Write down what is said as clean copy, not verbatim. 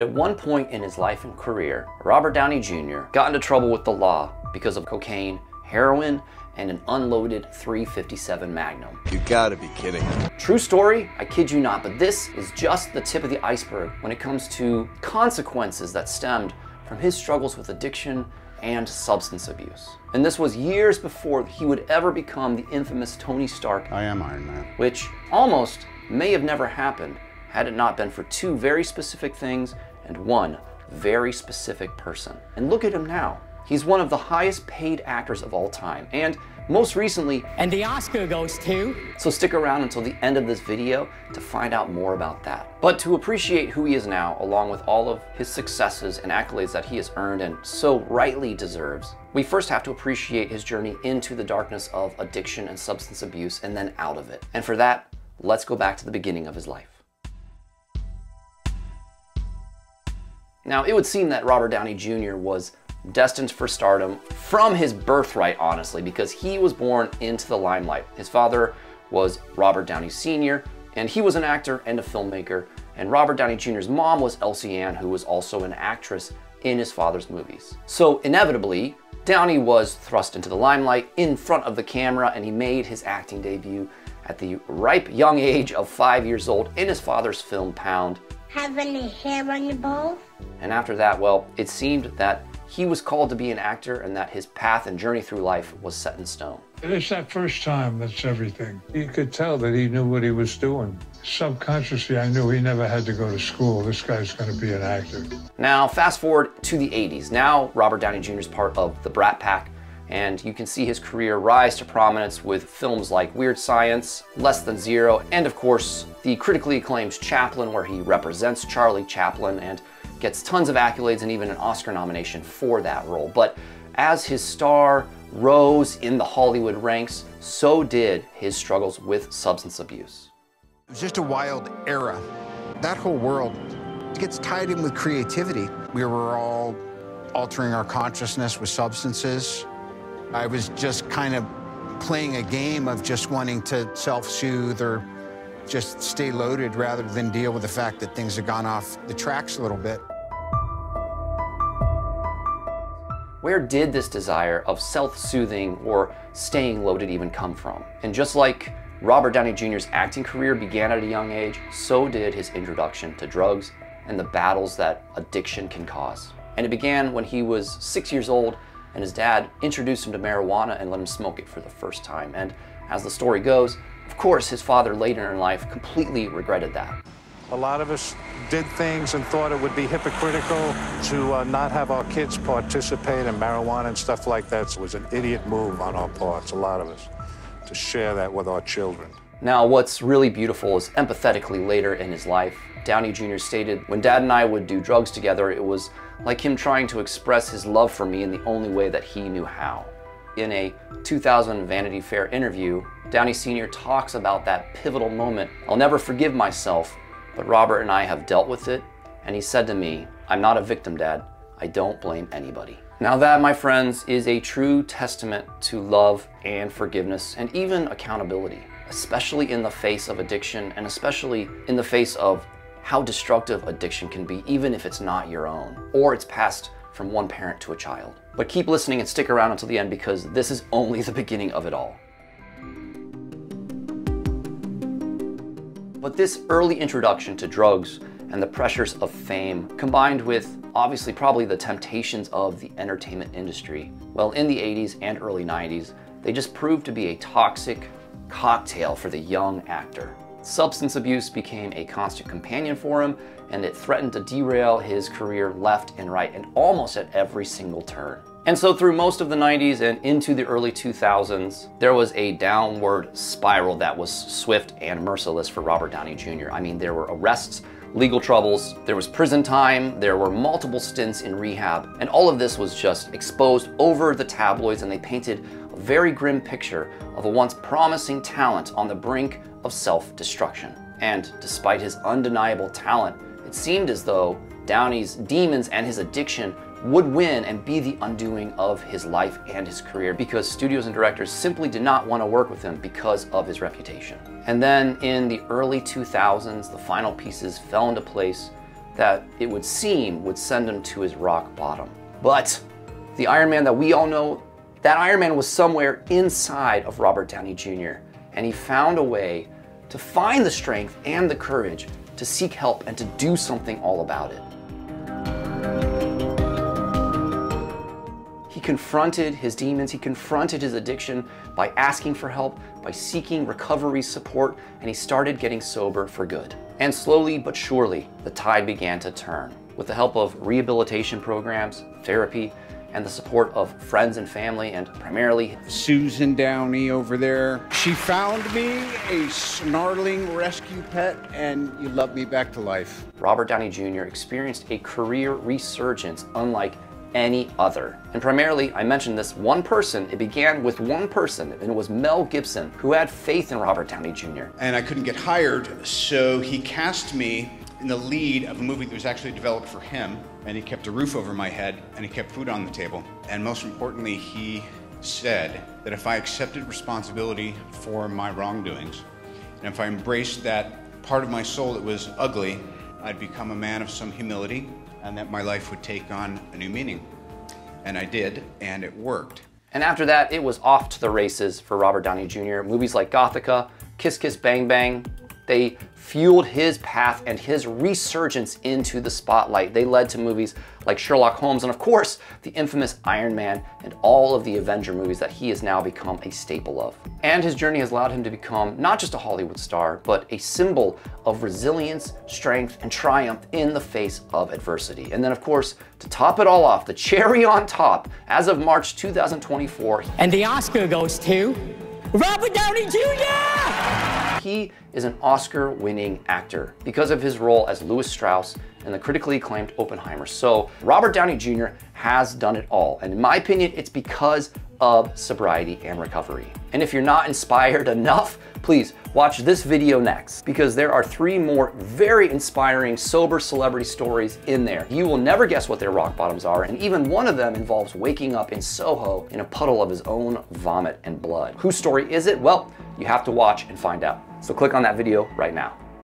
At one point in his life and career, Robert Downey Jr. got into trouble with the law because of cocaine, heroin, and an unloaded .357 Magnum. You gotta be kidding. True story, I kid you not, but this is just the tip of the iceberg when it comes to consequences that stemmed from his struggles with addiction and substance abuse. And this was years before he would ever become the infamous Tony Stark. I am Iron Man. Which almost may have never happened had it not been for two very specific things and one very specific person. And look at him now. He's one of the highest paid actors of all time, and most recently... And the Oscar goes to... So stick around until the end of this video to find out more about that. But to appreciate who he is now, along with all of his successes and accolades that he has earned and so rightly deserves, we first have to appreciate his journey into the darkness of addiction and substance abuse and then out of it. And for that, let's go back to the beginning of his life. Now, it would seem that Robert Downey Jr. was destined for stardom from his birthright, honestly, because he was born into the limelight. His father was Robert Downey Sr., and he was an actor and a filmmaker, and Robert Downey Jr.'s mom was Elsie Ann, who was also an actress in his father's movies. So inevitably, Downey was thrust into the limelight in front of the camera, and he made his acting debut at the ripe young age of 5 years old in his father's film Pound. Have any hair on your balls? And after that, well, it seemed that he was called to be an actor and that his path and journey through life was set in stone. It's that first time that's everything. You could tell that he knew what he was doing. Subconsciously, I knew he never had to go to school. This guy's going to be an actor. Now, fast forward to the 80s. Now, Robert Downey Jr. is part of the Brat Pack, and you can see his career rise to prominence with films like Weird Science, Less Than Zero, and of course, the critically acclaimed Chaplin, where he represents Charlie Chaplin and gets tons of accolades and even an Oscar nomination for that role. But as his star rose in the Hollywood ranks, so did his struggles with substance abuse. It was just a wild era. That whole world gets tied in with creativity. We were all altering our consciousness with substances. I was just kind of playing a game of just wanting to self-soothe or just stay loaded rather than deal with the fact that things had gone off the tracks a little bit. Where did this desire of self-soothing or staying loaded even come from? And just like Robert Downey Jr.'s acting career began at a young age, so did his introduction to drugs and the battles that addiction can cause. And it began when he was 6 years old and his dad introduced him to marijuana and let him smoke it for the first time. And as the story goes, of course, his father later in life completely regretted that. A lot of us did things and thought it would be hypocritical to not have our kids participate in marijuana and stuff like that. So it was an idiot move on our parts, a lot of us, to share that with our children. Now, what's really beautiful is empathetically later in his life, Downey Jr. stated, "When Dad and I would do drugs together, it was like him trying to express his love for me in the only way that he knew how." In a 2000 Vanity Fair interview, Downey Sr. talks about that pivotal moment. "I'll never forgive myself, but Robert and I have dealt with it, and he said to me, 'I'm not a victim, Dad. I don't blame anybody.'" Now that, my friends, is a true testament to love and forgiveness and even accountability, especially in the face of addiction and especially in the face of how destructive addiction can be, even if it's not your own or it's passed from one parent to a child. But keep listening and stick around until the end because this is only the beginning of it all. But this early introduction to drugs and the pressures of fame, combined with obviously probably the temptations of the entertainment industry, well, in the 80s and early 90s, they just proved to be a toxic cocktail for the young actor. Substance abuse became a constant companion for him, and it threatened to derail his career left and right and almost at every single turn. And so through most of the 90s and into the early 2000s, there was a downward spiral that was swift and merciless for Robert Downey Jr. I mean, there were arrests, legal troubles, there was prison time, there were multiple stints in rehab, and all of this was just exposed over the tabloids, and they painted a very grim picture of a once promising talent on the brink of self-destruction. And despite his undeniable talent, it seemed as though Downey's demons and his addiction would win and be the undoing of his life and his career, because studios and directors simply did not want to work with him because of his reputation. And then in the early 2000s, the final pieces fell into place that it would seem would send him to his rock bottom. But the Iron Man that we all know, that Iron Man was somewhere inside of Robert Downey Jr. And he found a way to find the strength and the courage to seek help and to do something all about it. He confronted his demons, he confronted his addiction by asking for help, by seeking recovery support, and he started getting sober for good. And slowly but surely, the tide began to turn. With the help of rehabilitation programs, therapy, and the support of friends and family, and primarily Susan Downey over there. She found me a snarling rescue pet, and you love me back to life. Robert Downey Jr. experienced a career resurgence unlike any other. And primarily, I mentioned this one person, it began with one person, and it was Mel Gibson, who had faith in Robert Downey Jr. And I couldn't get hired, so he cast me in the lead of a movie that was actually developed for him, and he kept a roof over my head, and he kept food on the table. And most importantly, he said that if I accepted responsibility for my wrongdoings, and if I embraced that part of my soul that was ugly, I'd become a man of some humility, and that my life would take on a new meaning. And I did, and it worked. And after that, it was off to the races for Robert Downey Jr. Movies like Gothika, Kiss Kiss Bang Bang, they fueled his path and his resurgence into the spotlight. They led to movies like Sherlock Holmes and, of course, the infamous Iron Man and all of the Avenger movies that he has now become a staple of. And his journey has allowed him to become not just a Hollywood star, but a symbol of resilience, strength, and triumph in the face of adversity. And then, of course, to top it all off, the cherry on top, as of March 2024, And the Oscar goes to Robert Downey Jr. He is an Oscar-winning actor because of his role as Louis Strauss in the critically acclaimed Oppenheimer. So Robert Downey Jr. has done it all. And in my opinion, it's because of sobriety and recovery. And if you're not inspired enough, please watch this video next, because there are 3 more very inspiring sober celebrity stories in there. You will never guess what their rock bottoms are, and even one of them involves waking up in Soho in a puddle of his own vomit and blood. Whose story is it? Well, you have to watch and find out. So click on that video right now.